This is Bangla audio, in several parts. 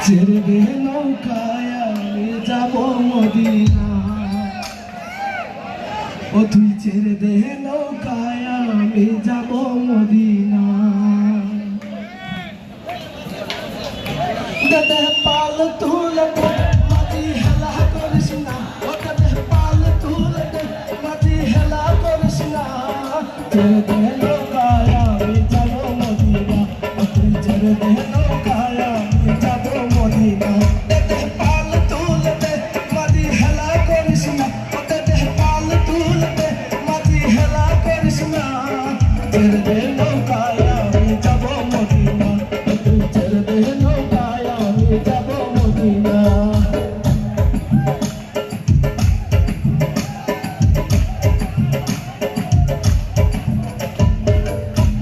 ছেড়ে দে নৌকায় আমি যাব মদিনা। ও তুই ছেড়ে দে নৌকায় আমি যাব মদিনা। দাদা পাল তুলে মাটি হেলা করিস না, ও দাদা পাল তুলে মাটি হেলা করিস না। ছেড়ে দে নৌকায় আমি যাব মদিনা। ও তুই ছেড়ে দে নৌকায় আমি যাব মদিনা। দাদা পাল তুলে মাটি হেলা করিস না, ও দাদা পাল তুলে মাটি হেলা করিস না। ছেড়ে দে নৌকায় আমি যাব মদিনা। ও তুই ছেড়ে দে নৌকায় আমি যাব মদিনা।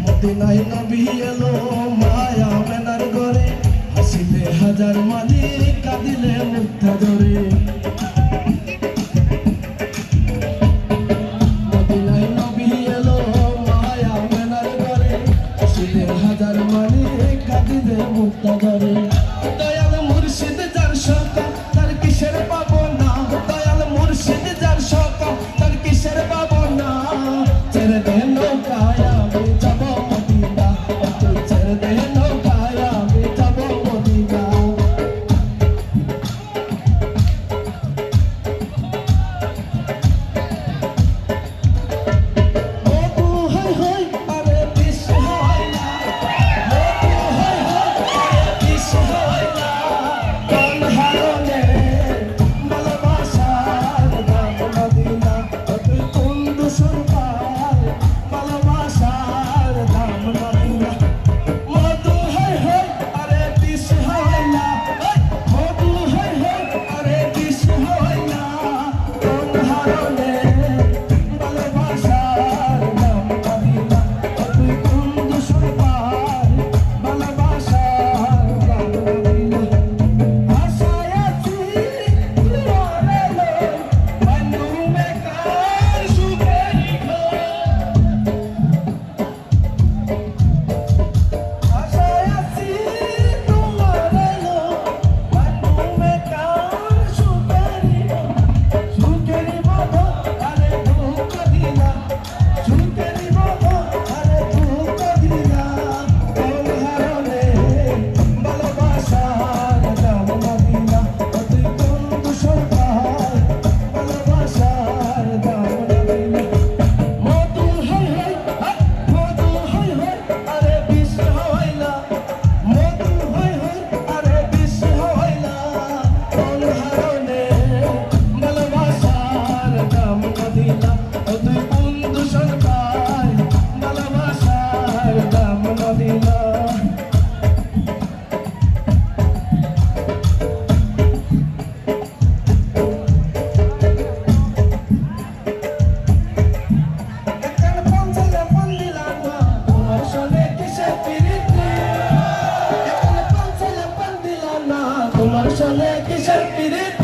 মদিনায় নবী এলো মায়া মেনার ঘরে, হাসিলে হাজার মালিক কাঁদিলে মুক্তা ধরে। মদিনায় নবী এলো মায়া মেনার ঘরে, হাসিলে হাজার মালিক কাঁদিলে মুক্তা ধরে। দয়াল মুর্শিদ যার সকা তার কিসের পাবো না, দয়াল মুর্শিদ যার সকা তার কিসের পাবো না। ছেড়ে দে নৌকায় আমি যাব মদিনা। ও তুই ছেড়ে দে নৌকায় আমি যাব মদিনা। ও তু হই হই আরে বিশ হয় না, ও তু হই হই আরে বিশ হয় না। কোন হারনে ভালোবাসার দাম মদিনা। ও তুই কোন দূষণ পার ভালোবাসার দাম মদিনা। মধু হই হই আরে বিষ হয় না, মধু হই হই আরে বিষ হয় না। কোন হারনে ভালোবাসার দাম মদিনা। ও তুই কোন দূষণ পার ভালোবাসার দাম মদিনা। আশায় আছি মরে লো বন্ধু বেকার সুখের ঘর। আশায় আছি তোমার এলো বন্ধু বেকার সুখের ঘর। সুখের বদল আরে দুঃখ দিলা, সুখের বদল আরে দুঃখ দিলা। কোন হারনে ভালোবাসার দাম মদিনা। ও তুই কোন দূষণ পার ভালোবাসার দাম মদিনা। মধু হই হই মধু হই হই আরে বিষ হয় না, মধু হই হই আরে বিষ হয় না। কোন হারনে ভালোবাসার দাম মদিনা। ও তুই কোন দূষণ পার ভালোবাসার দাম মদিনা। একখান পঞ্চালে পন দিলাম না, তোমার সনে কিসের পিরিতি। একখান পঞ্চালে পন দিলাম না, তোমার সনে কিসের পিরিতি।